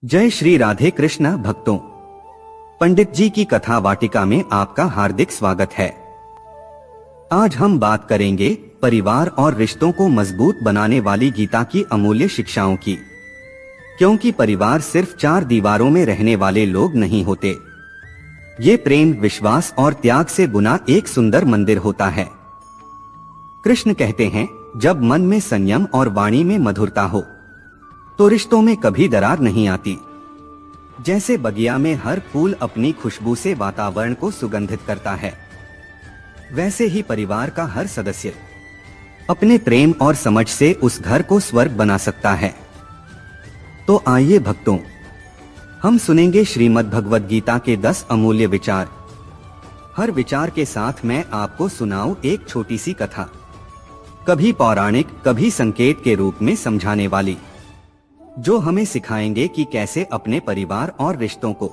जय श्री राधे कृष्ण भक्तों, पंडित जी की कथा वाटिका में आपका हार्दिक स्वागत है। आज हम बात करेंगे परिवार और रिश्तों को मजबूत बनाने वाली गीता की अमूल्य शिक्षाओं की। क्योंकि परिवार सिर्फ चार दीवारों में रहने वाले लोग नहीं होते, ये प्रेम, विश्वास और त्याग से बुना एक सुंदर मंदिर होता है। कृष्ण कहते हैं, जब मन में संयम और वाणी में मधुरता हो तो रिश्तों में कभी दरार नहीं आती। जैसे बगिया में हर फूल अपनी खुशबू से वातावरण को सुगंधित करता है, वैसे ही परिवार का हर सदस्य अपने प्रेम और समझ से उस घर को स्वर्ग बना सकता है। तो आइए भक्तों, हम सुनेंगे श्रीमद् भगवद गीता के 10 अमूल्य विचार। हर विचार के साथ मैं आपको सुनाऊं एक छोटी सी कथा, कभी पौराणिक, कभी संकेत के रूप में समझाने वाली, जो हमें सिखाएंगे कि कैसे अपने परिवार और रिश्तों को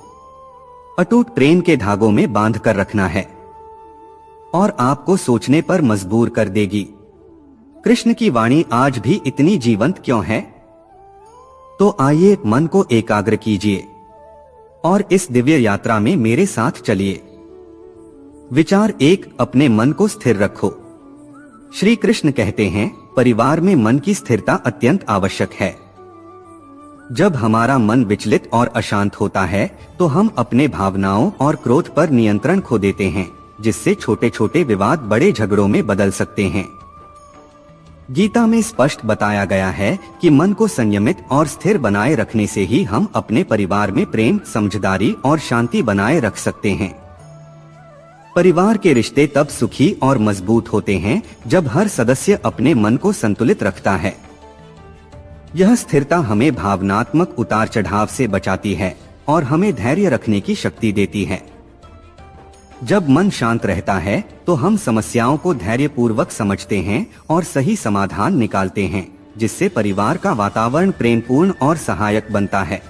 अटूट प्रेम के धागों में बांध कर रखना है और आपको सोचने पर मजबूर कर देगी। कृष्ण की वाणी आज भी इतनी जीवंत क्यों है? तो आइए मन को एकाग्र कीजिए और इस दिव्य यात्रा में मेरे साथ चलिए। विचार 1, अपने मन को स्थिर रखो। श्री कृष्ण कहते हैं, परिवार में मन की स्थिरता अत्यंत आवश्यक है। जब हमारा मन विचलित और अशांत होता है तो हम अपने भावनाओं और क्रोध पर नियंत्रण खो देते हैं, जिससे छोटे छोटे विवाद बड़े झगड़ों में बदल सकते हैं। गीता में स्पष्ट बताया गया है कि मन को संयमित और स्थिर बनाए रखने से ही हम अपने परिवार में प्रेम, समझदारी और शांति बनाए रख सकते हैं। परिवार के रिश्ते तब सुखी और मजबूत होते हैं जब हर सदस्य अपने मन को संतुलित रखता है। यह स्थिरता हमें भावनात्मक उतार चढ़ाव से बचाती है और हमें धैर्य रखने की शक्ति देती है। जब मन शांत रहता है तो हम समस्याओं को धैर्यपूर्वक समझते हैं और सही समाधान निकालते हैं, जिससे परिवार का वातावरण प्रेमपूर्ण और सहायक बनता है।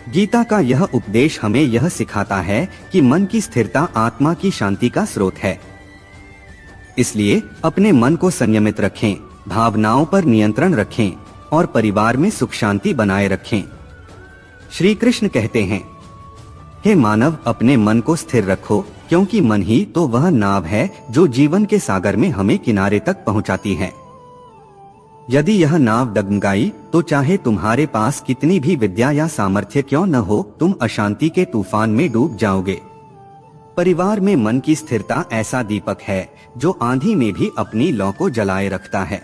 गीता का यह उपदेश हमें यह सिखाता है कि मन की स्थिरता आत्मा की शांति का स्रोत है। इसलिए अपने मन को संयमित रखें, भावनाओं पर नियंत्रण रखें और परिवार में सुख शांति बनाए रखें। श्री कृष्ण कहते हैं, हे मानव, अपने मन को स्थिर रखो, क्योंकि मन ही तो वह नाव है जो जीवन के सागर में हमें किनारे तक पहुंचाती है। यदि यह नाव डगमगाई तो चाहे तुम्हारे पास कितनी भी विद्या या सामर्थ्य क्यों न हो, तुम अशांति के तूफान में डूब जाओगे। परिवार में मन की स्थिरता ऐसा दीपक है जो आंधी में भी अपनी लौ को जलाए रखता है।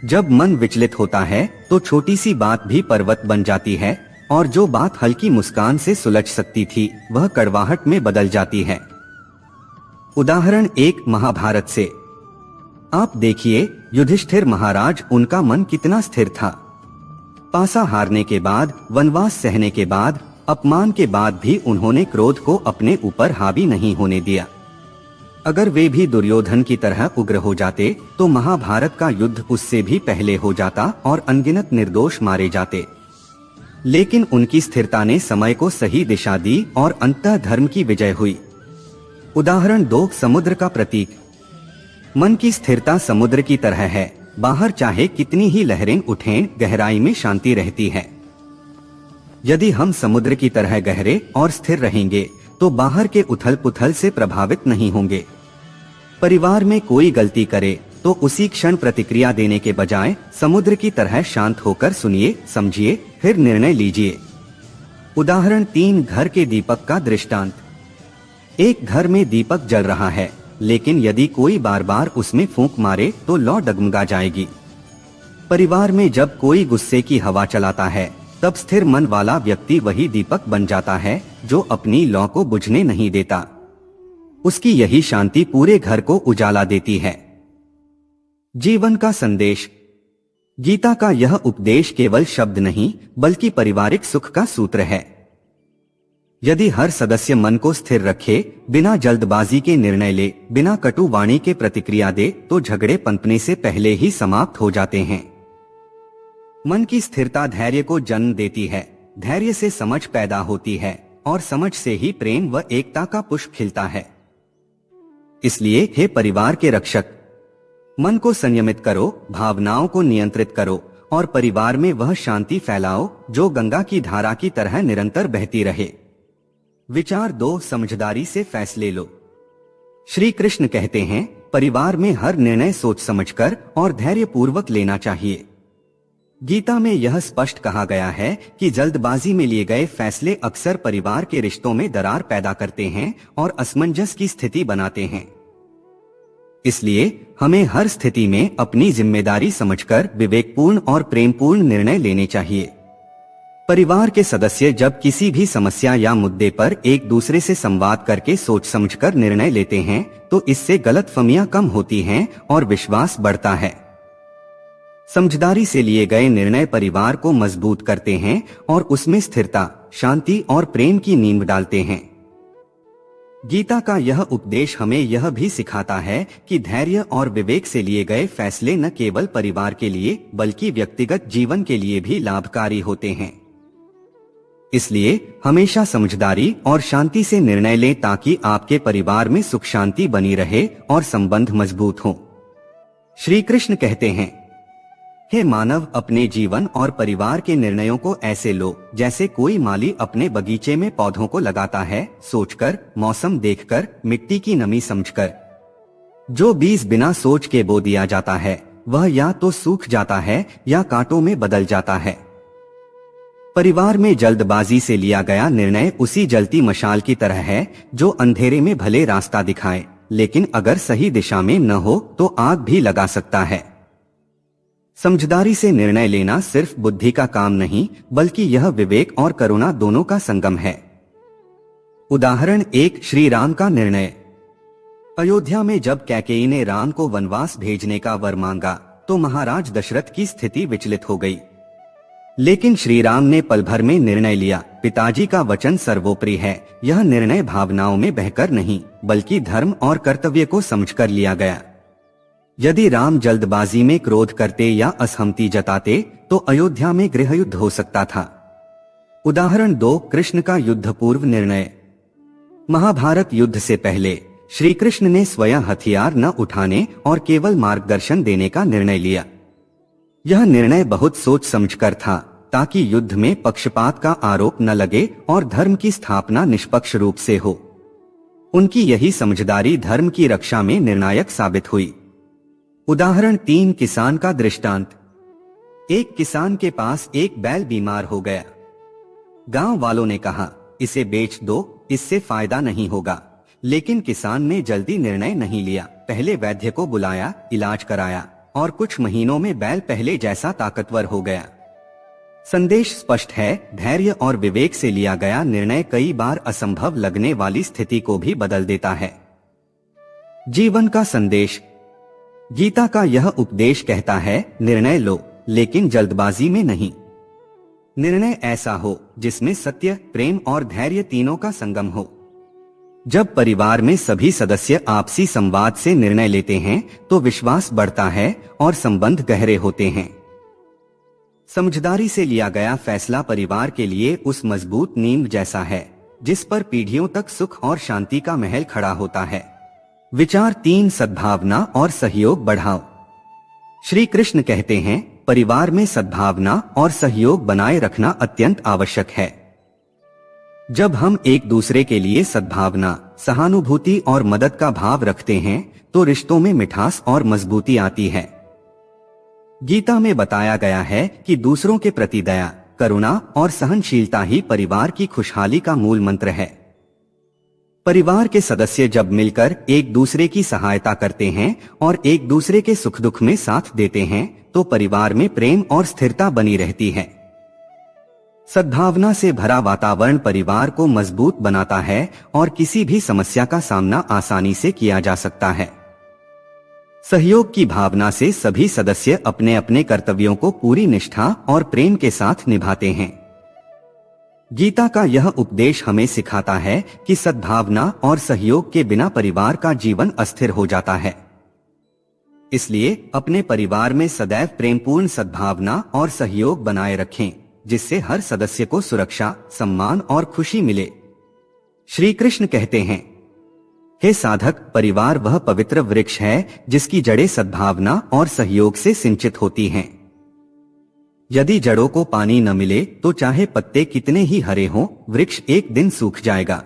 जब मन विचलित होता है तो छोटी सी बात भी पर्वत बन जाती है और जो बात हल्की मुस्कान से सुलझ सकती थी वह कड़वाहट में बदल जाती है। उदाहरण 1, महाभारत से। आप देखिए, युधिष्ठिर महाराज, उनका मन कितना स्थिर था। पासा हारने के बाद, वनवास सहने के बाद, अपमान के बाद भी उन्होंने क्रोध को अपने ऊपर हावी नहीं होने दिया। अगर वे भी दुर्योधन की तरह उग्र हो जाते तो महाभारत का युद्ध उससे भी पहले हो जाता और अनगिनत निर्दोष मारे जाते। लेकिन उनकी स्थिरता ने समय को सही दिशा दी और अंततः धर्म की विजय हुई। उदाहरण 2, समुद्र का प्रतीक। मन की स्थिरता समुद्र की तरह है, बाहर चाहे कितनी ही लहरें उठें, गहराई में शांति रहती है। यदि हम समुद्र की तरह गहरे और स्थिर रहेंगे तो बाहर के उथल पुथल से प्रभावित नहीं होंगे। परिवार में कोई गलती करे तो उसी क्षण प्रतिक्रिया देने के बजाय समुद्र की तरह शांत होकर सुनिए, समझिए, फिर निर्णय लीजिए। उदाहरण 3, घर के दीपक का दृष्टांत। एक घर में दीपक जल रहा है, लेकिन यदि कोई बार बार उसमें फूंक मारे तो लौ डगमगा जाएगी। परिवार में जब कोई गुस्से की हवा चलाता है तब स्थिर मन वाला व्यक्ति वही दीपक बन जाता है जो अपनी लौ को बुझने नहीं देता। उसकी यही शांति पूरे घर को उजाला देती है। जीवन का संदेश। गीता का यह उपदेश केवल शब्द नहीं बल्कि पारिवारिक सुख का सूत्र है। यदि हर सदस्य मन को स्थिर रखे, बिना जल्दबाजी के निर्णय ले, बिना कटु वाणी के प्रतिक्रिया दे तो झगड़े पनपने से पहले ही समाप्त हो जाते हैं। मन की स्थिरता धैर्य को जन्म देती है, धैर्य से समझ पैदा होती है और समझ से ही प्रेम व एकता का पुष्प खिलता है। इसलिए हे परिवार के रक्षक, मन को संयमित करो, भावनाओं को नियंत्रित करो और परिवार में वह शांति फैलाओ जो गंगा की धारा की तरह निरंतर बहती रहे। विचार 2, समझदारी से फैसले लो। श्री कृष्ण कहते हैं, परिवार में हर निर्णय सोच समझकर और धैर्यपूर्वक लेना चाहिए। गीता में यह स्पष्ट कहा गया है कि जल्दबाजी में लिए गए फैसले अक्सर परिवार के रिश्तों में दरार पैदा करते हैं और असमंजस की स्थिति बनाते हैं। इसलिए हमें हर स्थिति में अपनी जिम्मेदारी समझकर विवेकपूर्ण और प्रेमपूर्ण निर्णय लेने चाहिए। परिवार के सदस्य जब किसी भी समस्या या मुद्दे पर एक दूसरे से संवाद करके सोच समझकर निर्णय लेते हैं तो इससे गलतफहमियां कम होती हैं और विश्वास बढ़ता है। समझदारी से लिए गए निर्णय परिवार को मजबूत करते हैं और उसमें स्थिरता, शांति और प्रेम की नींव डालते हैं। गीता का यह उपदेश हमें यह भी सिखाता है कि धैर्य और विवेक से लिए गए फैसले न केवल परिवार के लिए बल्कि व्यक्तिगत जीवन के लिए भी लाभकारी होते हैं। इसलिए हमेशा समझदारी और शांति से निर्णय लें ताकि आपके परिवार में सुख शांति बनी रहे और संबंध मजबूत हों। श्री कृष्ण कहते हैं, हे मानव, अपने जीवन और परिवार के निर्णयों को ऐसे लो जैसे कोई माली अपने बगीचे में पौधों को लगाता है, सोचकर, मौसम देखकर, मिट्टी की नमी समझकर। जो बीज बिना सोच के बो दिया जाता है वह या तो सूख जाता है या कांटों में बदल जाता है। परिवार में जल्दबाजी से लिया गया निर्णय उसी जलती मशाल की तरह है जो अंधेरे में भले रास्ता दिखाए, लेकिन अगर सही दिशा में न हो तो आग भी लगा सकता है। समझदारी से निर्णय लेना सिर्फ बुद्धि का काम नहीं बल्कि यह विवेक और करुणा दोनों का संगम है। उदाहरण 1, श्री राम का निर्णय। अयोध्या में जब कैकेयी ने राम को वनवास भेजने का वर मांगा तो महाराज दशरथ की स्थिति विचलित हो गई। लेकिन श्री राम ने पल भर में निर्णय लिया, पिताजी का वचन सर्वोपरि है। यह निर्णय भावनाओं में बहकर नहीं बल्कि धर्म और कर्तव्य को समझकर लिया गया। यदि राम जल्दबाजी में क्रोध करते या असहमति जताते तो अयोध्या में गृहयुद्ध हो सकता था। उदाहरण 2, कृष्ण का युद्ध पूर्व निर्णय। महाभारत युद्ध से पहले श्री कृष्ण ने स्वयं हथियार न उठाने और केवल मार्गदर्शन देने का निर्णय लिया। यह निर्णय बहुत सोच समझकर था ताकि युद्ध में पक्षपात का आरोप न लगे और धर्म की स्थापना निष्पक्ष रूप से हो। उनकी यही समझदारी धर्म की रक्षा में निर्णायक साबित हुई। उदाहरण 3, किसान का दृष्टांत। एक किसान के पास एक बैल बीमार हो गया। गांव वालों ने कहा, इसे बेच दो, इससे फायदा नहीं होगा। लेकिन किसान ने जल्दी निर्णय नहीं लिया। पहले वैद्य को बुलाया, इलाज कराया और कुछ महीनों में बैल पहले जैसा ताकतवर हो गया। संदेश स्पष्ट है, धैर्य और विवेक से लिया गया निर्णय कई बार असंभव लगने वाली स्थिति को भी बदल देता है। जीवन का संदेश। गीता का यह उपदेश कहता है, निर्णय लो लेकिन जल्दबाजी में नहीं। निर्णय ऐसा हो जिसमें सत्य, प्रेम और धैर्य तीनों का संगम हो। जब परिवार में सभी सदस्य आपसी संवाद से निर्णय लेते हैं तो विश्वास बढ़ता है और संबंध गहरे होते हैं। समझदारी से लिया गया फैसला परिवार के लिए उस मजबूत नींव जैसा है जिस पर पीढ़ियों तक सुख और शांति का महल खड़ा होता है। विचार 3, सद्भावना और सहयोग बढ़ाओ। श्री कृष्ण कहते हैं, परिवार में सद्भावना और सहयोग बनाए रखना अत्यंत आवश्यक है। जब हम एक दूसरे के लिए सद्भावना, सहानुभूति और मदद का भाव रखते हैं तो रिश्तों में मिठास और मजबूती आती है। गीता में बताया गया है कि दूसरों के प्रति दया, करुणा और सहनशीलता ही परिवार की खुशहाली का मूल मंत्र है। परिवार के सदस्य जब मिलकर एक दूसरे की सहायता करते हैं और एक दूसरे के सुख दुख में साथ देते हैं तो परिवार में प्रेम और स्थिरता बनी रहती है। सद्भावना से भरा वातावरण परिवार को मजबूत बनाता है और किसी भी समस्या का सामना आसानी से किया जा सकता है। सहयोग की भावना से सभी सदस्य अपने अपने कर्तव्यों को पूरी निष्ठा और प्रेम के साथ निभाते हैं। गीता का यह उपदेश हमें सिखाता है कि सद्भावना और सहयोग के बिना परिवार का जीवन अस्थिर हो जाता है। इसलिए अपने परिवार में सदैव प्रेमपूर्ण सद्भावना और सहयोग बनाए रखें, जिससे हर सदस्य को सुरक्षा, सम्मान और खुशी मिले। श्री कृष्ण कहते हैं, हे साधक, परिवार वह पवित्र वृक्ष है जिसकी जड़ें सद्भावना और सहयोग से सिंचित होती हैं। यदि जड़ों को पानी न मिले तो चाहे पत्ते कितने ही हरे हों, वृक्ष एक दिन सूख जाएगा।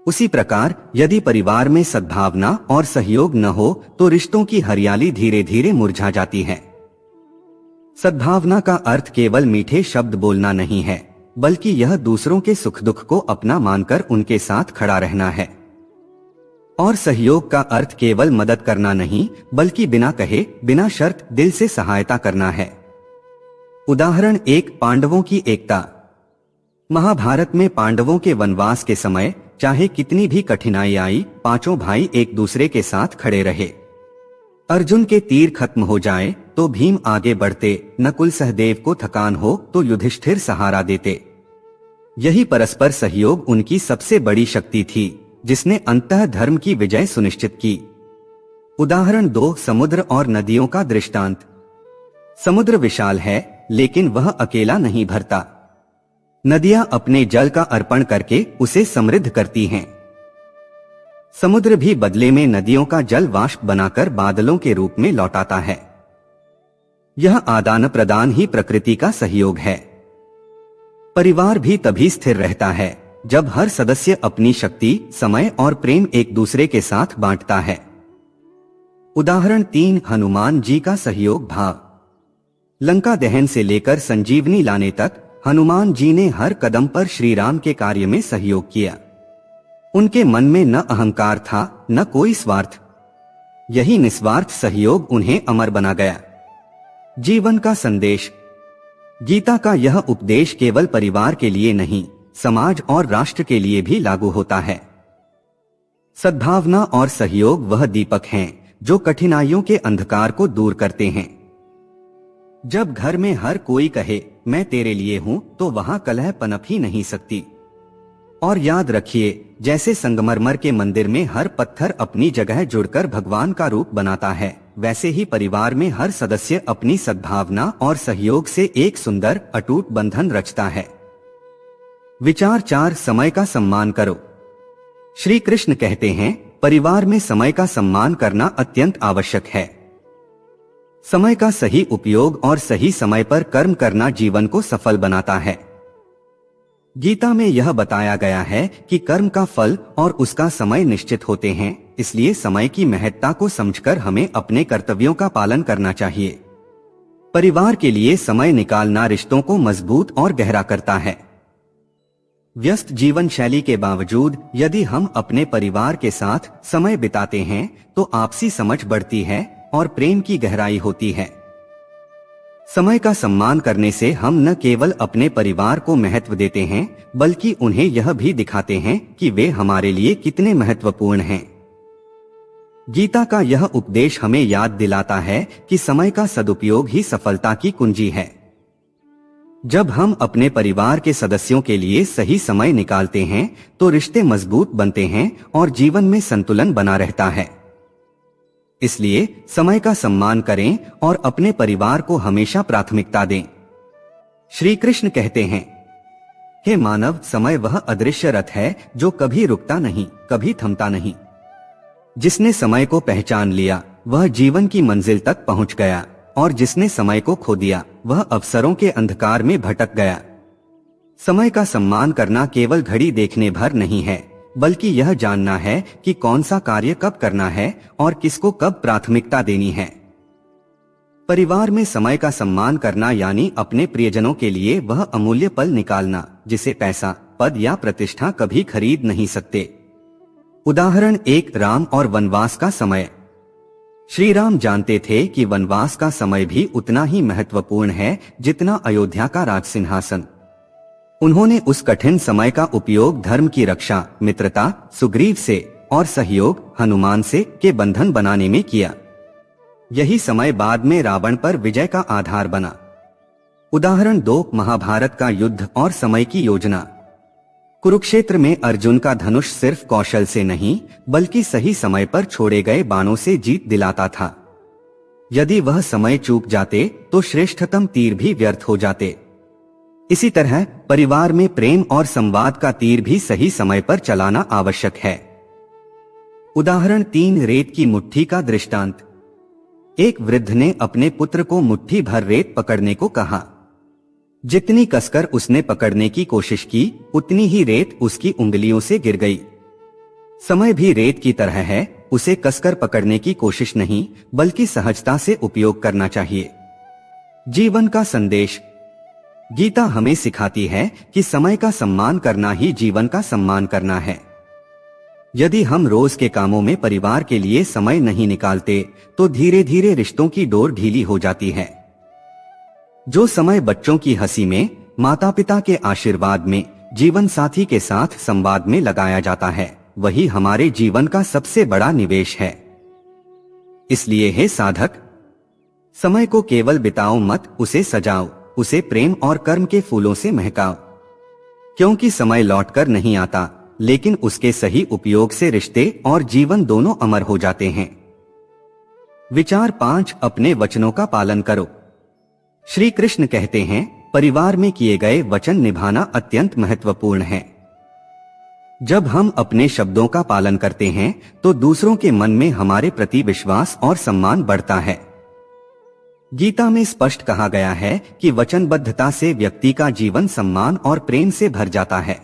उसी प्रकार यदि परिवार में सद्भावना और सहयोग न हो तो रिश्तों की हरियाली धीरे धीरे मुरझा जाती है। सद्भावना का अर्थ केवल मीठे शब्द बोलना नहीं है, बल्कि यह दूसरों के सुख दुख को अपना मानकर उनके साथ खड़ा रहना है। और सहयोग का अर्थ केवल मदद करना नहीं, बल्कि बिना कहे, बिना शर्त दिल से सहायता करना है। उदाहरण 1, पांडवों की एकता। महाभारत में पांडवों के वनवास के समय चाहे कितनी भी कठिनाई आई, पांचों भाई एक दूसरे के साथ खड़े रहे। अर्जुन के तीर खत्म हो जाए तो भीम आगे बढ़ते, नकुल सहदेव को थकान हो तो युधिष्ठिर सहारा देते। यही परस्पर सहयोग उनकी सबसे बड़ी शक्ति थी, जिसने अंततः धर्म की विजय सुनिश्चित की। उदाहरण 2, समुद्र और नदियों का दृष्टांत। समुद्र विशाल है, लेकिन वह अकेला नहीं भरता। नदियां अपने जल का अर्पण करके उसे समृद्ध करती हैं। समुद्र भी बदले में नदियों का जल वाष्प बनाकर बादलों के रूप में लौटाता है। यह आदान प्रदान ही प्रकृति का सहयोग है। परिवार भी तभी स्थिर रहता है जब हर सदस्य अपनी शक्ति, समय और प्रेम एक दूसरे के साथ बांटता है। उदाहरण 3, हनुमान जी का सहयोग भाव। लंका दहन से लेकर संजीवनी लाने तक हनुमान जी ने हर कदम पर श्री राम के कार्य में सहयोग किया। उनके मन में न अहंकार था, न कोई स्वार्थ। यही निस्वार्थ सहयोग उन्हें अमर बना गया। जीवन का संदेश। गीता का यह उपदेश केवल परिवार के लिए नहीं, समाज और राष्ट्र के लिए भी लागू होता है। सद्भावना और सहयोग वह दीपक हैं जो कठिनाइयों के अंधकार को दूर करते हैं। जब घर में हर कोई कहे मैं तेरे लिए हूं, तो वहां कलह पनप ही नहीं सकती। और याद रखिए, जैसे संगमरमर के मंदिर में हर पत्थर अपनी जगह जुड़कर भगवान का रूप बनाता है, वैसे ही परिवार में हर सदस्य अपनी सद्भावना और सहयोग से एक सुंदर अटूट बंधन रचता है। विचार 4, समय का सम्मान करो। श्री कृष्ण कहते हैं, परिवार में समय का सम्मान करना अत्यंत आवश्यक है। समय का सही उपयोग और सही समय पर कर्म करना जीवन को सफल बनाता है। गीता में यह बताया गया है कि कर्म का फल और उसका समय निश्चित होते हैं, इसलिए समय की महत्ता को समझकर हमें अपने कर्तव्यों का पालन करना चाहिए। परिवार के लिए समय निकालना रिश्तों को मजबूत और गहरा करता है। व्यस्त जीवन शैली के बावजूद यदि हम अपने परिवार के साथ समय बिताते हैं तो आपसी समझ बढ़ती है और प्रेम की गहराई होती है। समय का सम्मान करने से हम न केवल अपने परिवार को महत्व देते हैं, बल्कि उन्हें यह भी दिखाते हैं कि वे हमारे लिए कितने महत्वपूर्ण हैं। गीता का यह उपदेश हमें याद दिलाता है कि समय का सदुपयोग ही सफलता की कुंजी है। जब हम अपने परिवार के सदस्यों के लिए सही समय निकालते हैं तो रिश्ते मजबूत बनते हैं और जीवन में संतुलन बना रहता है। इसलिए समय का सम्मान करें और अपने परिवार को हमेशा प्राथमिकता दें। श्री कृष्ण कहते हैं, हे मानव, समय वह अदृश्य रथ है जो कभी रुकता नहीं, कभी थमता नहीं। जिसने समय को पहचान लिया वह जीवन की मंजिल तक पहुंच गया, और जिसने समय को खो दिया वह अवसरों के अंधकार में भटक गया। समय का सम्मान करना केवल घड़ी देखने भर नहीं है, बल्कि यह जानना है कि कौन सा कार्य कब करना है और किसको कब प्राथमिकता देनी है। परिवार में समय का सम्मान करना यानी अपने प्रियजनों के लिए वह अमूल्य पल निकालना जिसे पैसा, पद या प्रतिष्ठा कभी खरीद नहीं सकते। उदाहरण 1, राम और वनवास का समय। श्री राम जानते थे कि वनवास का समय भी उतना ही महत्वपूर्ण है जितना अयोध्या का राजसिंहासन। उन्होंने उस कठिन समय का उपयोग धर्म की रक्षा, मित्रता, सुग्रीव से और सहयोग, हनुमान से के बंधन बनाने में किया। यही समय बाद में रावण पर विजय का आधार बना। उदाहरण 2, महाभारत का युद्ध और समय की योजना। कुरुक्षेत्र में अर्जुन का धनुष सिर्फ कौशल से नहीं, बल्कि सही समय पर छोड़े गए बाणों से जीत दिलाता था। यदि वह समय चूक जाते तो श्रेष्ठतम तीर भी व्यर्थ हो जाते। इसी तरह परिवार में प्रेम और संवाद का तीर भी सही समय पर चलाना आवश्यक है। उदाहरण 3, रेत की मुट्ठी का दृष्टांत। एक वृद्ध ने अपने पुत्र को मुट्ठी भर रेत पकड़ने को कहा। जितनी कसकर उसने पकड़ने की कोशिश की, उतनी ही रेत उसकी उंगलियों से गिर गई। समय भी रेत की तरह है, उसे कसकर पकड़ने की कोशिश नहीं, बल्कि सहजता से उपयोग करना चाहिए। जीवन का संदेश। गीता हमें सिखाती है कि समय का सम्मान करना ही जीवन का सम्मान करना है। यदि हम रोज के कामों में परिवार के लिए समय नहीं निकालते, तो धीरे धीरे रिश्तों की डोर ढीली हो जाती है। जो समय बच्चों की हंसी में, माता पिता के आशीर्वाद में, जीवन साथी के साथ संवाद में लगाया जाता है, वही हमारे जीवन का सबसे बड़ा निवेश है। इसलिए हे साधक, समय को केवल बिताओ मत, उसे सजाओ, उसे प्रेम और कर्म के फूलों से महकाओ। क्योंकि समय लौटकर नहीं आता, लेकिन उसके सही उपयोग से रिश्ते और जीवन दोनों अमर हो जाते हैं। विचार 5, अपने वचनों का पालन करो। श्री कृष्ण कहते हैं, परिवार में किए गए वचन निभाना अत्यंत महत्वपूर्ण है। जब हम अपने शब्दों का पालन करते हैं, तो दूसरों के मन में हमारे प्रति विश्वास और सम्मान बढ़ता है। गीता में स्पष्ट कहा गया है कि वचनबद्धता से व्यक्ति का जीवन सम्मान और प्रेम से भर जाता है।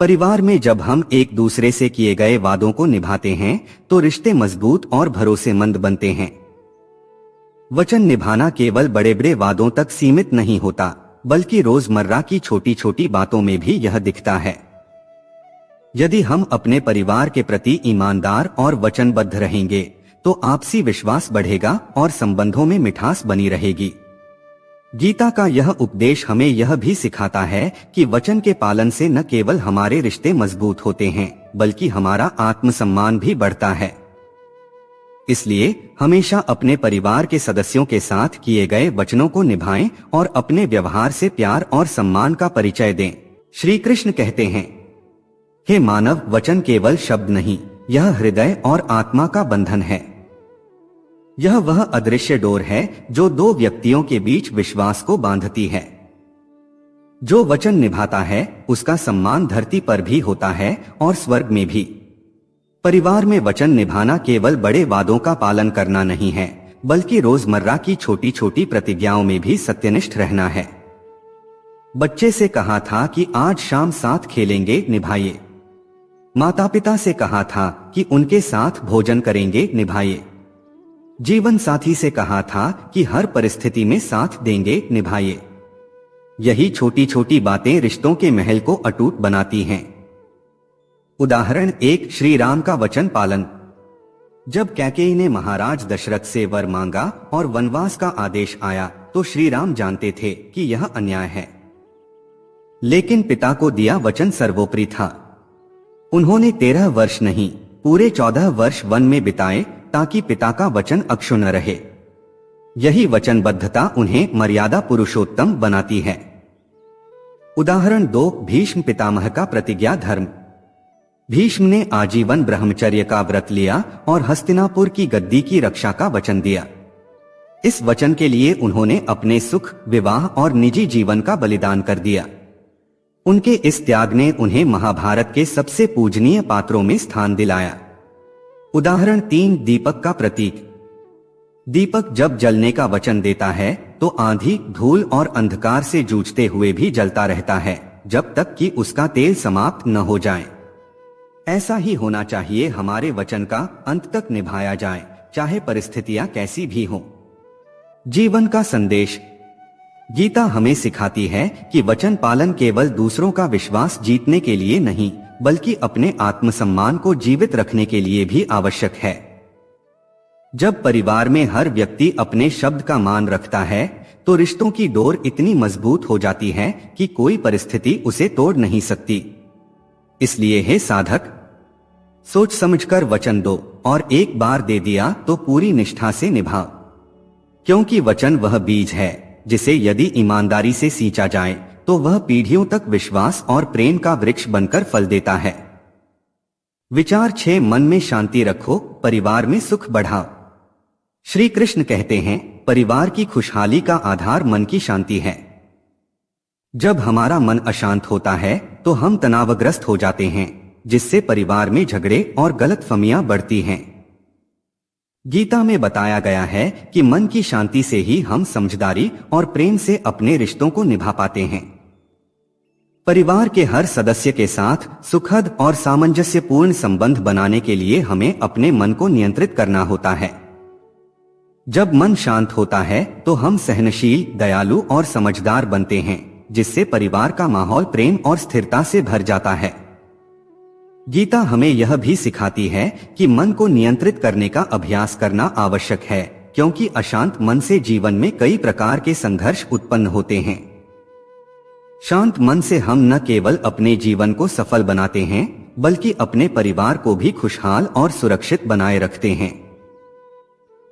परिवार में जब हम एक दूसरे से किए गए वादों को निभाते हैं, तो रिश्ते मजबूत और भरोसेमंद बनते हैं। वचन निभाना केवल बड़े बड़े वादों तक सीमित नहीं होता, बल्कि रोजमर्रा की छोटी छोटी बातों में भी यह दिखता है। यदि हम अपने परिवार के प्रति ईमानदार और वचनबद्ध रहेंगे, तो आपसी विश्वास बढ़ेगा और संबंधों में मिठास बनी रहेगी। गीता का यह उपदेश हमें यह भी सिखाता है कि वचन के पालन से न केवल हमारे रिश्ते मजबूत होते हैं, बल्कि हमारा आत्मसम्मान भी बढ़ता है। इसलिए हमेशा अपने परिवार के सदस्यों के साथ किए गए वचनों को निभाएं और अपने व्यवहार से प्यार और सम्मान का परिचय दें। श्री कृष्ण कहते हैं, हे मानव, वचन केवल शब्द नहीं, यह हृदय और आत्मा का बंधन है। यह वह अदृश्य डोर है जो दो व्यक्तियों के बीच विश्वास को बांधती है। जो वचन निभाता है, उसका सम्मान धरती पर भी होता है और स्वर्ग में भी। परिवार में वचन निभाना केवल बड़े वादों का पालन करना नहीं है, बल्कि रोजमर्रा की छोटी छोटी प्रतिज्ञाओं में भी सत्यनिष्ठ रहना है। बच्चे से कहा था कि आज शाम साथ खेलेंगे, निभाइए। माता पिता से कहा था कि उनके साथ भोजन करेंगे, निभाइए। जीवन साथी से कहा था कि हर परिस्थिति में साथ देंगे, निभाइए। यही छोटी छोटी बातें रिश्तों के महल को अटूट बनाती हैं। उदाहरण 1, श्री राम का वचन पालन। जब कैकेयी ने महाराज दशरथ से वर मांगा और वनवास का आदेश आया, तो श्री राम जानते थे कि यह अन्याय है, लेकिन पिता को दिया वचन सर्वोपरि था। उन्होंने 13 वर्ष नहीं, पूरे 14 वर्ष वन में बिताए, ताकि पिता का वचन अक्षुण्ण रहे। यही वचनबद्धता उन्हें मर्यादा पुरुषोत्तम बनाती है। उदाहरण 2, भीष्म पितामह का प्रतिज्ञा धर्म। भीष्म ने आजीवन ब्रह्मचर्य का व्रत लिया और हस्तिनापुर की गद्दी की रक्षा का वचन दिया। इस वचन के लिए उन्होंने अपने सुख, विवाह और निजी जीवन का बलिदान कर दिया। उनके इस त्याग ने उन्हें महाभारत के सबसे पूजनीय पात्रों में स्थान दिलाया। उदाहरण 3, दीपक का प्रतीक। दीपक जब जलने का वचन देता है, तो आंधी, धूल और अंधकार से जूझते हुए भी जलता रहता है, जब तक कि उसका तेल समाप्त न हो जाए। ऐसा ही होना चाहिए, हमारे वचन का अंत तक निभाया जाए, चाहे परिस्थितियां कैसी भी हों। जीवन का संदेश। गीता हमें सिखाती है कि वचन पालन केवल दूसरों का विश्वास जीतने के लिए नहीं, बल्कि अपने आत्मसम्मान को जीवित रखने के लिए भी आवश्यक है। जब परिवार में हर व्यक्ति अपने शब्द का मान रखता है, तो रिश्तों की डोर इतनी मजबूत हो जाती है कि कोई परिस्थिति उसे तोड़ नहीं सकती। इसलिए हे साधक, सोच समझकर वचन दो, और एक बार दे दिया तो पूरी निष्ठा से निभाओ। क्योंकि वचन वह बीज है जिसे यदि ईमानदारी से सींचा जाए, तो वह पीढ़ियों तक विश्वास और प्रेम का वृक्ष बनकर फल देता है। विचार 6, मन में शांति रखो, परिवार में सुख बढ़ाओ। श्री कृष्ण कहते हैं, परिवार की खुशहाली का आधार मन की शांति है। जब हमारा मन अशांत होता है, तो हम तनावग्रस्त हो जाते हैं, जिससे परिवार में झगड़े और गलतफहमियां बढ़ती हैं। गीता में बताया गया है कि मन की शांति से ही हम समझदारी और प्रेम से अपने रिश्तों को निभा पाते हैं। परिवार के हर सदस्य के साथ सुखद और सामंजस्यपूर्ण संबंध बनाने के लिए हमें अपने मन को नियंत्रित करना होता है। जब मन शांत होता है तो हम सहनशील, दयालु और समझदार बनते हैं, जिससे परिवार का माहौल प्रेम और स्थिरता से भर जाता है। गीता हमें यह भी सिखाती है कि मन को नियंत्रित करने का अभ्यास करना आवश्यक है, क्योंकि अशांत मन से जीवन में कई प्रकार के संघर्ष उत्पन्न होते हैं। शांत मन से हम न केवल अपने जीवन को सफल बनाते हैं, बल्कि अपने परिवार को भी खुशहाल और सुरक्षित बनाए रखते हैं।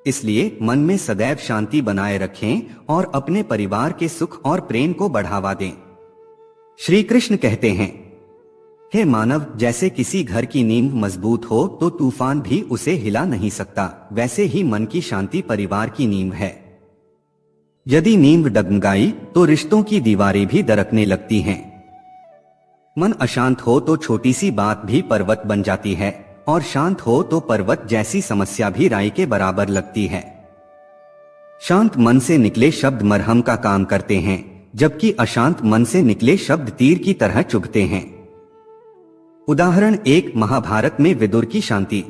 इसलिए मन में सदैव शांति बनाए रखें और अपने परिवार के सुख और प्रेम को बढ़ावा दें। श्री कृष्ण कहते हैं, हे मानव, जैसे किसी घर की नींव मजबूत हो तो तूफान भी उसे हिला नहीं सकता, वैसे ही मन की शांति परिवार की नींव है। यदि नींव डगमगाई तो रिश्तों की दीवारें भी दरकने लगती हैं। मन अशांत हो तो छोटी सी बात भी पर्वत बन जाती है, और शांत हो तो पर्वत जैसी समस्या भी राई के बराबर लगती है। शांत मन से निकले शब्द मरहम का काम करते हैं, जबकि अशांत मन से निकले शब्द तीर की तरह चुभते हैं। उदाहरण 1, महाभारत में विदुर की शांति।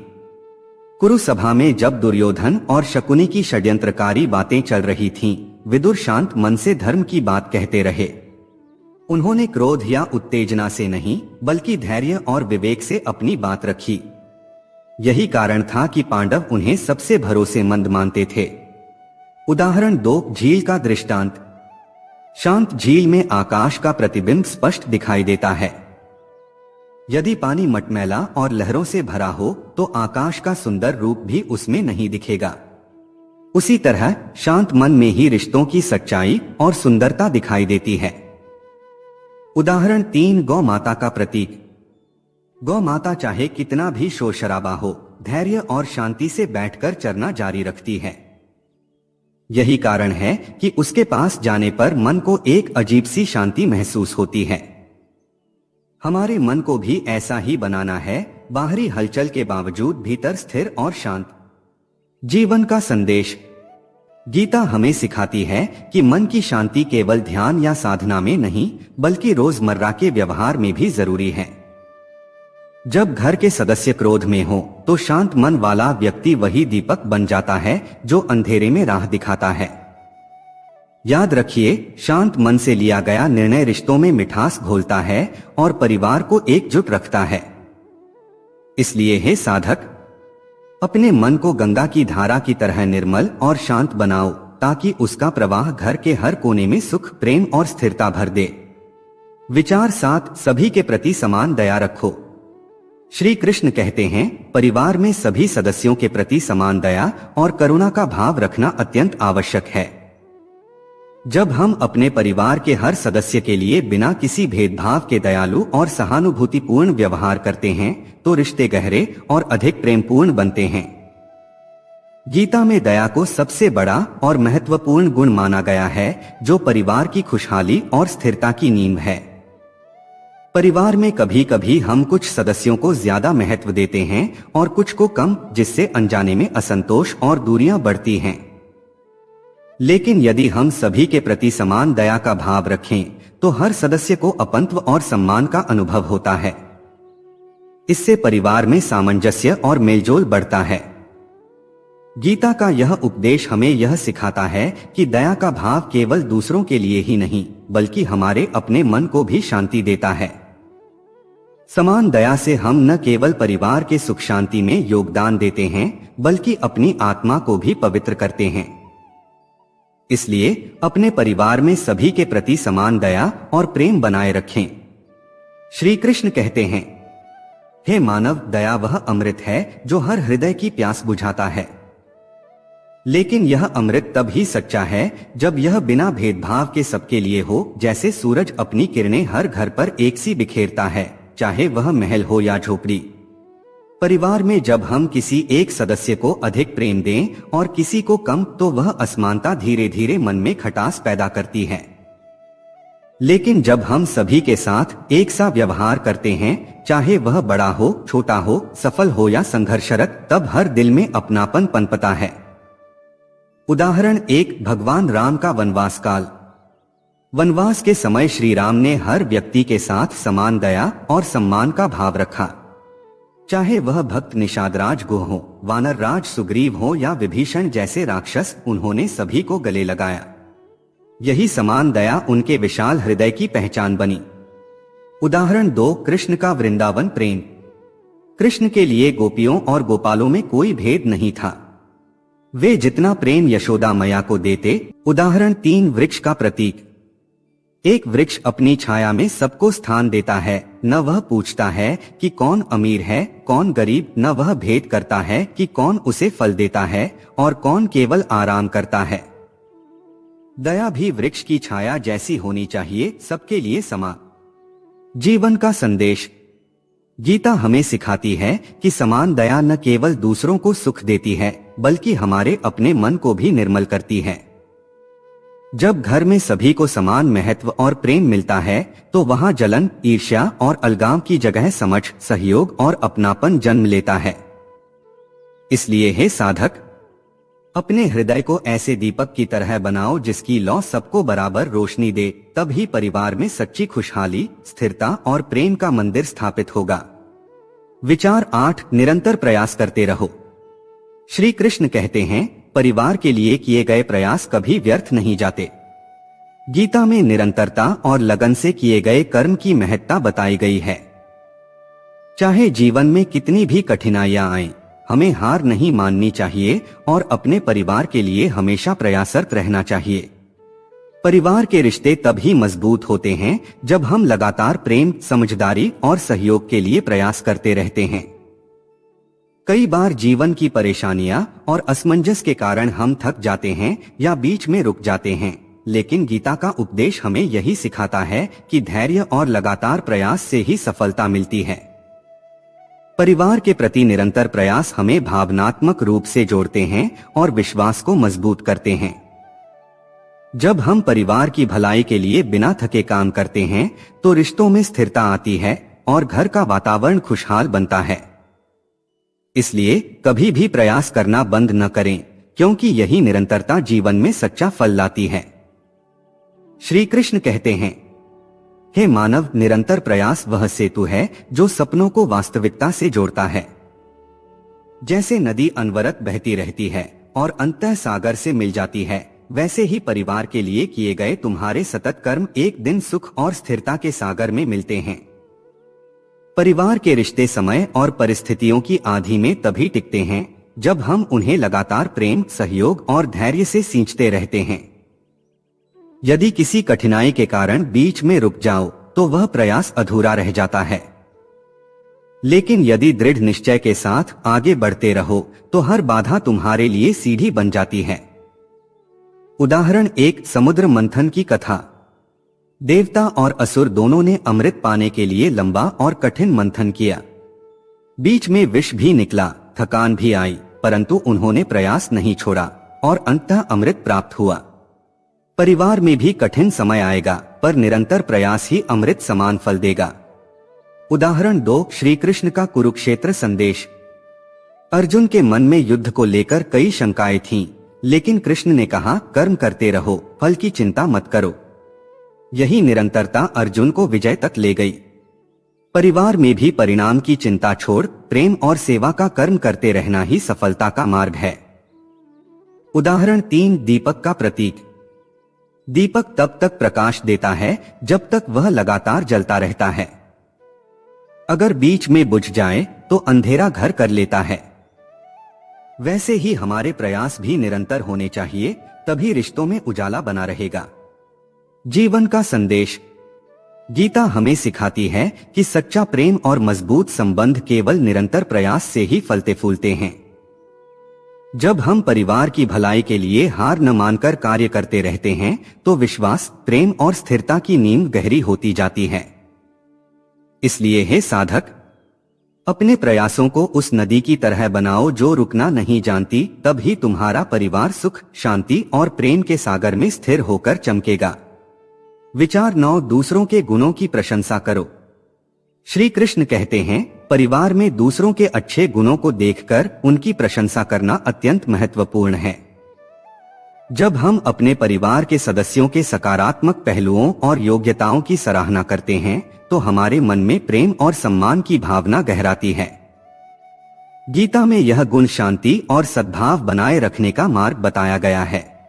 कुरु सभा में जब दुर्योधन और शकुनी की षड्यंत्रकारी बातें चल रही थीं, विदुर शांत मन से धर्म की बात कहते रहे। उन्होंने क्रोध या उत्तेजना से नहीं, बल्कि धैर्य और विवेक से अपनी बात रखी। यही कारण था कि पांडव उन्हें सबसे भरोसेमंद मानते थे। उदाहरण 2, झील का दृष्टांत। शांत झील में आकाश का प्रतिबिंब स्पष्ट दिखाई देता है। यदि पानी मटमैला और लहरों से भरा हो तो आकाश का सुंदर रूप भी उसमें नहीं दिखेगा। उसी तरह शांत मन में ही रिश्तों की सच्चाई और सुंदरता दिखाई देती है। उदाहरण 3, गौ माता का प्रतीक। गौ माता चाहे कितना भी शोर शराबा हो, धैर्य और शांति से बैठकर चरना जारी रखती है। यही कारण है कि उसके पास जाने पर मन को एक अजीब सी शांति महसूस होती है। हमारे मन को भी ऐसा ही बनाना है, बाहरी हलचल के बावजूद भीतर स्थिर और शांत। जीवन का संदेश। गीता हमें सिखाती है कि मन की शांति केवल ध्यान या साधना में नहीं, बल्कि रोजमर्रा के व्यवहार में भी जरूरी है। जब घर के सदस्य क्रोध में हो तो शांत मन वाला व्यक्ति वही दीपक बन जाता है जो अंधेरे में राह दिखाता है। याद रखिए, शांत मन से लिया गया निर्णय रिश्तों में मिठास घोलता है और परिवार को एकजुट रखता है। इसलिए हे साधक, अपने मन को गंगा की धारा की तरह निर्मल और शांत बनाओ, ताकि उसका प्रवाह घर के हर कोने में सुख, प्रेम और स्थिरता भर दे। विचार 7, सभी के प्रति समान दया रखो। श्री कृष्ण कहते हैं, परिवार में सभी सदस्यों के प्रति समान दया और करुणा का भाव रखना अत्यंत आवश्यक है। जब हम अपने परिवार के हर सदस्य के लिए बिना किसी भेदभाव के दयालु और सहानुभूतिपूर्ण व्यवहार करते हैं, तो रिश्ते गहरे और अधिक प्रेमपूर्ण बनते हैं। गीता में दया को सबसे बड़ा और महत्वपूर्ण गुण माना गया है, जो परिवार की खुशहाली और स्थिरता की नींव है। परिवार में कभी कभी हम कुछ सदस्यों को ज्यादा महत्व देते हैं और कुछ को कम, जिससे अनजाने में असंतोष और दूरियां बढ़ती हैं। लेकिन यदि हम सभी के प्रति समान दया का भाव रखें, तो हर सदस्य को अपनत्व और सम्मान का अनुभव होता है। इससे परिवार में सामंजस्य और मेलजोल बढ़ता है। गीता का यह उपदेश हमें यह सिखाता है कि दया का भाव केवल दूसरों के लिए ही नहीं, बल्कि हमारे अपने मन को भी शांति देता है। समान दया से हम न केवल परिवार के सुख शांति में योगदान देते हैं, बल्कि अपनी आत्मा को भी पवित्र करते हैं। इसलिए अपने परिवार में सभी के प्रति समान दया और प्रेम बनाए रखें। श्री कृष्ण कहते हैं, हे मानव, दया वह अमृत है जो हर हृदय की प्यास बुझाता है। लेकिन यह अमृत तब ही सच्चा है जब यह बिना भेदभाव के सबके लिए हो, जैसे सूरज अपनी किरणें हर घर पर एक सी बिखेरता है, चाहे वह महल हो या झोपड़ी। परिवार में जब हम किसी एक सदस्य को अधिक प्रेम दें और किसी को कम, तो वह असमानता धीरे धीरे मन में खटास पैदा करती है। लेकिन जब हम सभी के साथ एक सा व्यवहार करते हैं, चाहे वह बड़ा हो, छोटा हो, सफल हो या संघर्षरत, तब हर दिल में अपनापन पनपता है। उदाहरण 1, भगवान राम का वनवास काल। वनवास के समय श्री राम ने हर व्यक्ति के साथ समान दया और सम्मान का भाव रखा। चाहे वह भक्त निषादराज गुह हो, वानर राज सुग्रीव हो या विभीषण जैसे राक्षस, उन्होंने सभी को गले लगाया। यही समान दया उनके विशाल हृदय की पहचान बनी। उदाहरण 2, कृष्ण का वृंदावन प्रेम। कृष्ण के लिए गोपियों और गोपालों में कोई भेद नहीं था। वे जितना प्रेम यशोदा मैया को देते। उदाहरण 3, वृक्ष का प्रतीक। एक वृक्ष अपनी छाया में सबको स्थान देता है, न वह पूछता है कि कौन अमीर है, कौन गरीब, न वह भेद करता है कि कौन उसे फल देता है और कौन केवल आराम करता है। दया भी वृक्ष की छाया जैसी होनी चाहिए, सबके लिए समान। जीवन का संदेश। गीता हमें सिखाती है कि समान दया न केवल दूसरों को सुख देती है, बल्कि हमारे अपने मन को भी निर्मल करती है। जब घर में सभी को समान महत्व और प्रेम मिलता है, तो वहां जलन, ईर्ष्या और अलगाव की जगह समझ, सहयोग और अपनापन जन्म लेता है। इसलिए हे साधक, अपने हृदय को ऐसे दीपक की तरह बनाओ जिसकी लौ सबको बराबर रोशनी दे, तभी परिवार में सच्ची खुशहाली, स्थिरता और प्रेम का मंदिर स्थापित होगा। विचार 8, निरंतर प्रयास करते रहो। श्री कृष्ण कहते हैं, परिवार के लिए किए गए प्रयास कभी व्यर्थ नहीं जाते। गीता में निरंतरता और लगन से किए गए कर्म की महत्ता बताई गई है। चाहे जीवन में कितनी भी कठिनाइयां आएं, हमें हार नहीं माननी चाहिए और अपने परिवार के लिए हमेशा प्रयासरत रहना चाहिए। परिवार के रिश्ते तभी मजबूत होते हैं जब हम लगातार प्रेम, समझदारी और सहयोग के लिए प्रयास करते रहते हैं। कई बार जीवन की परेशानियां और असमंजस के कारण हम थक जाते हैं या बीच में रुक जाते हैं, लेकिन गीता का उपदेश हमें यही सिखाता है कि धैर्य और लगातार प्रयास से ही सफलता मिलती है। परिवार के प्रति निरंतर प्रयास हमें भावनात्मक रूप से जोड़ते हैं और विश्वास को मजबूत करते हैं। जब हम परिवार की भलाई के लिए बिना थके काम करते हैं, तो रिश्तों में स्थिरता आती है और घर का वातावरण खुशहाल बनता है। इसलिए कभी भी प्रयास करना बंद न करें, क्योंकि यही निरंतरता जीवन में सच्चा फल लाती है। श्री कृष्ण कहते हैं, हे मानव, निरंतर प्रयास वह सेतु है जो सपनों को वास्तविकता से जोड़ता है। जैसे नदी अनवरत बहती रहती है और अंततः सागर से मिल जाती है, वैसे ही परिवार के लिए किए गए तुम्हारे सतत कर्म एक दिन सुख और स्थिरता के सागर में मिलते हैं। परिवार के रिश्ते समय और परिस्थितियों की आंधी में तभी टिकते हैं जब हम उन्हें लगातार प्रेम, सहयोग और धैर्य से सींचते रहते हैं। यदि किसी कठिनाई के कारण बीच में रुक जाओ, तो वह प्रयास अधूरा रह जाता है। लेकिन यदि दृढ़ निश्चय के साथ आगे बढ़ते रहो, तो हर बाधा तुम्हारे लिए सीढ़ी बन जाती है। उदाहरण 1, समुद्र मंथन की कथा। देवता और असुर दोनों ने अमृत पाने के लिए लंबा और कठिन मंथन किया। बीच में विष भी निकला, थकान भी आई, परंतु उन्होंने प्रयास नहीं छोड़ा और अंततः अमृत प्राप्त हुआ। परिवार में भी कठिन समय आएगा, पर निरंतर प्रयास ही अमृत समान फल देगा। उदाहरण 2, श्री कृष्ण का कुरुक्षेत्र संदेश। अर्जुन के मन में युद्ध को लेकर कई शंकाएं थीं, लेकिन कृष्ण ने कहा, कर्म करते रहो, फल की चिंता मत करो। यही निरंतरता अर्जुन को विजय तक ले गई। परिवार में भी परिणाम की चिंता छोड़ प्रेम और सेवा का कर्म करते रहना ही सफलता का मार्ग है। उदाहरण 3, दीपक का प्रतीक। दीपक तब तक प्रकाश देता है जब तक वह लगातार जलता रहता है। अगर बीच में बुझ जाए तो अंधेरा घर कर लेता है। वैसे ही हमारे प्रयास भी निरंतर होने चाहिए, तभी रिश्तों में उजाला बना रहेगा। जीवन का संदेश। गीता हमें सिखाती है कि सच्चा प्रेम और मजबूत संबंध केवल निरंतर प्रयास से ही फलते फूलते हैं। जब हम परिवार की भलाई के लिए हार न मानकर कार्य करते रहते हैं, तो विश्वास, प्रेम और स्थिरता की नींव गहरी होती जाती है। इसलिए हे साधक, अपने प्रयासों को उस नदी की तरह बनाओ जो रुकना नहीं जानती, तभी तुम्हारा परिवार सुख, शांति और प्रेम के सागर में स्थिर होकर चमकेगा। विचार 9, दूसरों के गुणों की प्रशंसा करो। श्री कृष्ण कहते हैं, परिवार में दूसरों के अच्छे गुणों को देखकर उनकी प्रशंसा करना अत्यंत महत्वपूर्ण है। जब हम अपने परिवार के सदस्यों के सकारात्मक पहलुओं और योग्यताओं की सराहना करते हैं, तो हमारे मन में प्रेम और सम्मान की भावना गहराती है। गीता में यह गुण शांति और सद्भाव बनाए रखने का मार्ग बताया गया है।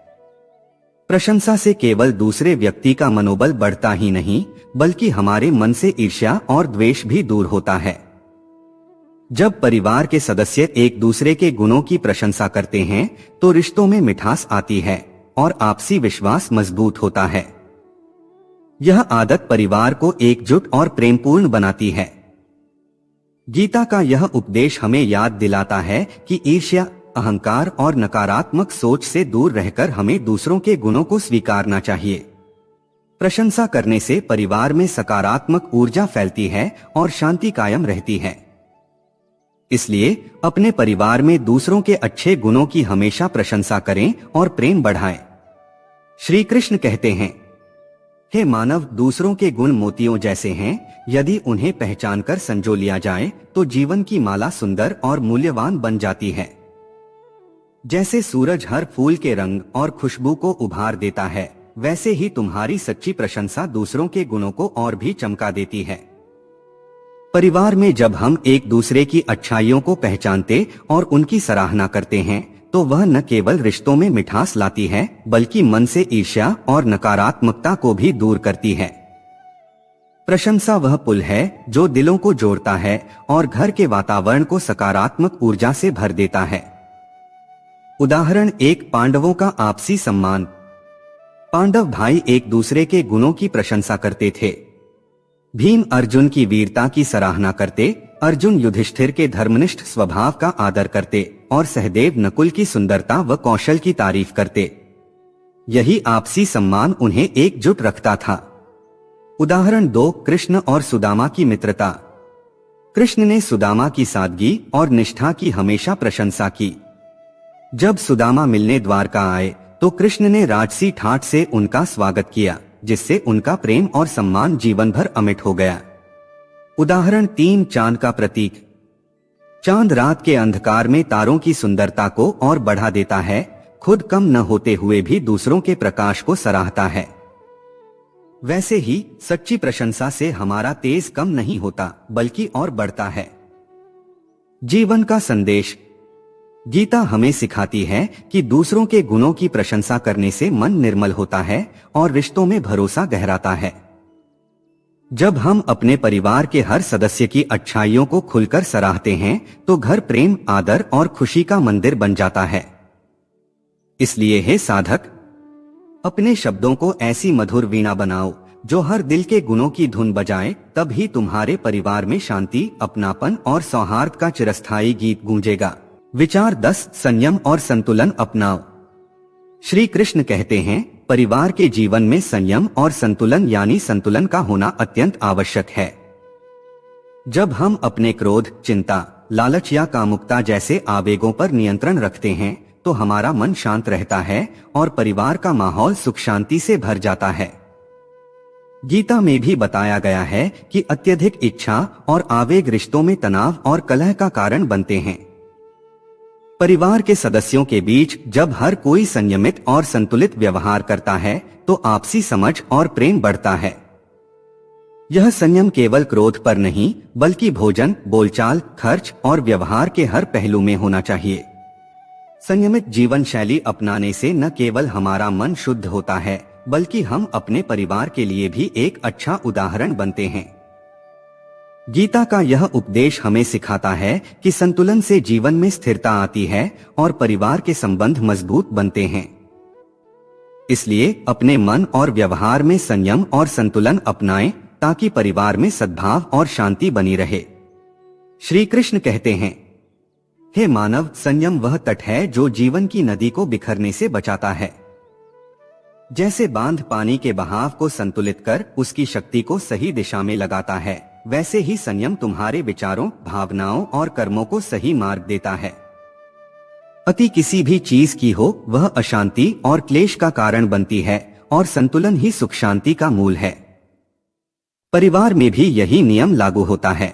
प्रशंसा से केवल दूसरे व्यक्ति का मनोबल बढ़ता ही नहीं, बल्कि हमारे मन से ईर्ष्या और द्वेष भी दूर होता है। जब परिवार के सदस्य एक दूसरे के गुणों की प्रशंसा करते हैं, तो रिश्तों में मिठास आती है और आपसी विश्वास मजबूत होता है। यह आदत परिवार को एकजुट और प्रेमपूर्ण बनाती है। गीता का यह उपदेश हमें याद दिलाता है कि ईर्ष्या, अहंकार और नकारात्मक सोच से दूर रहकर हमें दूसरों के गुणों को स्वीकारना चाहिए। प्रशंसा करने से परिवार में सकारात्मक ऊर्जा फैलती है और शांति कायम रहती है। इसलिए अपने परिवार में दूसरों के अच्छे गुणों की हमेशा प्रशंसा करें और प्रेम बढ़ाएं। श्री कृष्ण कहते हैं, हे मानव, दूसरों के गुण मोतियों जैसे हैं, यदि उन्हें पहचानकर संजो लिया जाए तो जीवन की माला सुंदर और मूल्यवान बन जाती है। जैसे सूरज हर फूल के रंग और खुशबू को उभार देता है, वैसे ही तुम्हारी सच्ची प्रशंसा दूसरों के गुणों को और भी चमका देती है। परिवार में जब हम एक दूसरे की अच्छाइयों को पहचानते और उनकी सराहना करते हैं, तो वह न केवल रिश्तों में मिठास लाती है, बल्कि मन से ईर्ष्या और नकारात्मकता को भी दूर करती है। प्रशंसा वह पुल है जो दिलों को जोड़ता है और घर के वातावरण को सकारात्मक ऊर्जा से भर देता है। उदाहरण 1, पांडवों का आपसी सम्मान। पांडव भाई एक दूसरे के गुणों की प्रशंसा करते थे। भीम अर्जुन की वीरता की सराहना करते, अर्जुन युधिष्ठिर के धर्मनिष्ठ स्वभाव का आदर करते और सहदेव नकुल की सुंदरता व कौशल की तारीफ करते। यही आपसी सम्मान उन्हें एकजुट रखता था। उदाहरण 2, कृष्ण और सुदामा की मित्रता। कृष्ण ने सुदामा की सादगी और निष्ठा की हमेशा प्रशंसा की। जब सुदामा मिलने द्वारका आए, तो कृष्ण ने राजसी ठाट से उनका स्वागत किया, जिससे उनका प्रेम और सम्मान जीवन भर अमिट हो गया। उदाहरण 3, चांद का प्रतीक। चांद रात के अंधकार में तारों की सुंदरता को और बढ़ा देता है, खुद कम न होते हुए भी दूसरों के प्रकाश को सराहता है। वैसे ही सच्ची प्रशंसा से हमारा तेज कम नहीं होता, बल्कि और बढ़ता है। जीवन का संदेश। गीता हमें सिखाती है कि दूसरों के गुणों की प्रशंसा करने से मन निर्मल होता है और रिश्तों में भरोसा गहराता है। जब हम अपने परिवार के हर सदस्य की अच्छाइयों को खुलकर सराहते हैं, तो घर प्रेम, आदर और खुशी का मंदिर बन जाता है। इसलिए हे साधक, अपने शब्दों को ऐसी मधुर वीणा बनाओ जो हर दिल के गुणों की धुन बजाए, तब ही तुम्हारे परिवार में शांति, अपनापन और सौहार्द का चिरस्थायी गीत गूंजेगा। विचार 10, संयम और संतुलन अपनाओ। श्री कृष्ण कहते हैं, परिवार के जीवन में संयम और संतुलन यानी संतुलन का होना अत्यंत आवश्यक है। जब हम अपने क्रोध, चिंता, लालच या कामुकता जैसे आवेगों पर नियंत्रण रखते हैं, तो हमारा मन शांत रहता है और परिवार का माहौल सुख शांति से भर जाता है। गीता में भी बताया गया है कि अत्यधिक इच्छा और आवेग रिश्तों में तनाव और कलह का कारण बनते हैं। परिवार के सदस्यों के बीच जब हर कोई संयमित और संतुलित व्यवहार करता है, तो आपसी समझ और प्रेम बढ़ता है। यह संयम केवल क्रोध पर नहीं, बल्कि भोजन, बोलचाल, खर्च और व्यवहार के हर पहलू में होना चाहिए। संयमित जीवन शैली अपनाने से न केवल हमारा मन शुद्ध होता है, बल्कि हम अपने परिवार के लिए भी एक अच्छा उदाहरण बनते हैं। गीता का यह उपदेश हमें सिखाता है कि संतुलन से जीवन में स्थिरता आती है और परिवार के संबंध मजबूत बनते हैं। इसलिए अपने मन और व्यवहार में संयम और संतुलन अपनाएं, ताकि परिवार में सद्भाव और शांति बनी रहे। श्री कृष्ण कहते हैं, हे मानव, संयम वह तट है जो जीवन की नदी को बिखरने से बचाता है। जैसे बांध पानी के बहाव को संतुलित कर उसकी शक्ति को सही दिशा में लगाता है, वैसे ही संयम तुम्हारे विचारों, भावनाओं और कर्मों को सही मार्ग देता है। अति किसी भी चीज की हो, वह अशांति और क्लेश का कारण बनती है और संतुलन ही सुख शांति का मूल है। परिवार में भी यही नियम लागू होता है।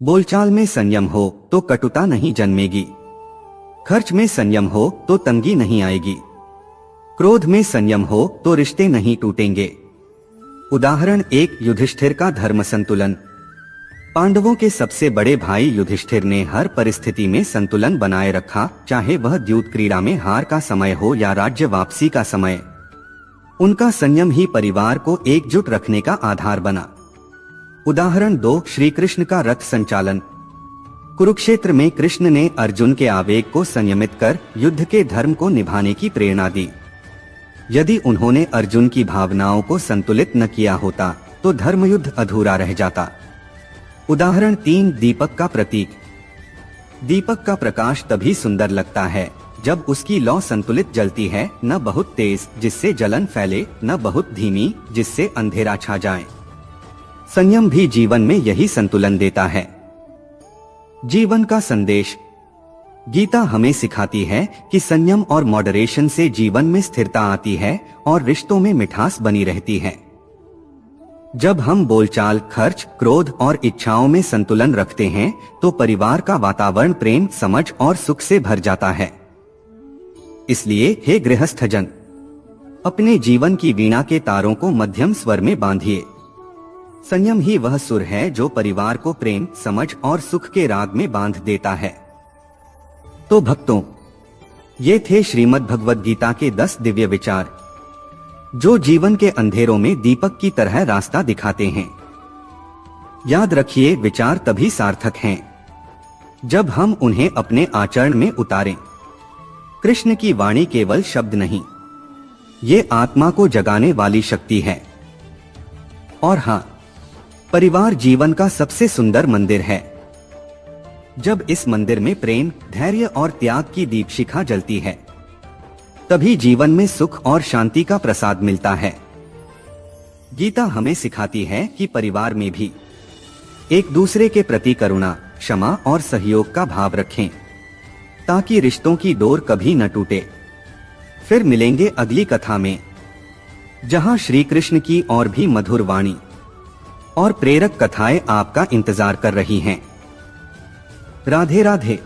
बोलचाल में संयम हो तो कटुता नहीं जन्मेगी, खर्च में संयम हो तो तंगी नहीं आएगी, क्रोध में संयम हो तो रिश्ते नहीं टूटेंगे। उदाहरण 1, युधिष्ठिर का धर्म संतुलन। पांडवों के सबसे बड़े भाई युधिष्ठिर ने हर परिस्थिति में संतुलन बनाए रखा, चाहे वह द्यूत क्रीड़ा में हार का समय हो या राज्य वापसी का समय। उनका संयम ही परिवार को एकजुट रखने का आधार बना। उदाहरण 2, श्री कृष्ण का रथ संचालन। कुरुक्षेत्र में कृष्ण ने अर्जुन के आवेग को संयमित कर युद्ध के धर्म को निभाने की प्रेरणा दी। यदि उन्होंने अर्जुन की भावनाओं को संतुलित न किया होता तो धर्मयुद्ध अधूरा रह जाता। उदाहरण 3, दीपक का प्रतीक। दीपक का प्रकाश तभी सुंदर लगता है जब उसकी लौ संतुलित जलती है, न बहुत तेज जिससे जलन फैले, न बहुत धीमी जिससे अंधेरा छा जाए। संयम भी जीवन में यही संतुलन देता है। जीवन का संदेश। गीता हमें सिखाती है कि संयम और मॉडरेशन से जीवन में स्थिरता आती है और रिश्तों में मिठास बनी रहती है। जब हम बोलचाल, खर्च, क्रोध और इच्छाओं में संतुलन रखते हैं तो परिवार का वातावरण प्रेम, समझ और सुख से भर जाता है। इसलिए हे गृहस्थजन, अपने जीवन की वीणा के तारों को मध्यम स्वर में बांधिए। संयम ही वह सुर है जो परिवार को प्रेम, समझ और सुख के राग में बांध देता है। तो भक्तों, ये थे श्रीमद् भगवद गीता के 10 दिव्य विचार जो जीवन के अंधेरों में दीपक की तरह रास्ता दिखाते हैं। याद रखिए, विचार तभी सार्थक हैं जब हम उन्हें अपने आचरण में उतारें। कृष्ण की वाणी केवल शब्द नहीं, ये आत्मा को जगाने वाली शक्ति है। और हाँ, परिवार जीवन का सबसे सुंदर मंदिर है। जब इस मंदिर में प्रेम, धैर्य और त्याग की दीपशिखा जलती है, तभी जीवन में सुख और शांति का प्रसाद मिलता है। गीता हमें सिखाती है कि परिवार में भी एक दूसरे के प्रति करुणा, क्षमा और सहयोग का भाव रखें, ताकि रिश्तों की डोर कभी न टूटे। फिर मिलेंगे अगली कथा में, जहां श्री कृष्ण की और भी मधुर वाणी और प्रेरक कथाएं आपका इंतजार कर रही हैं। राधे राधे।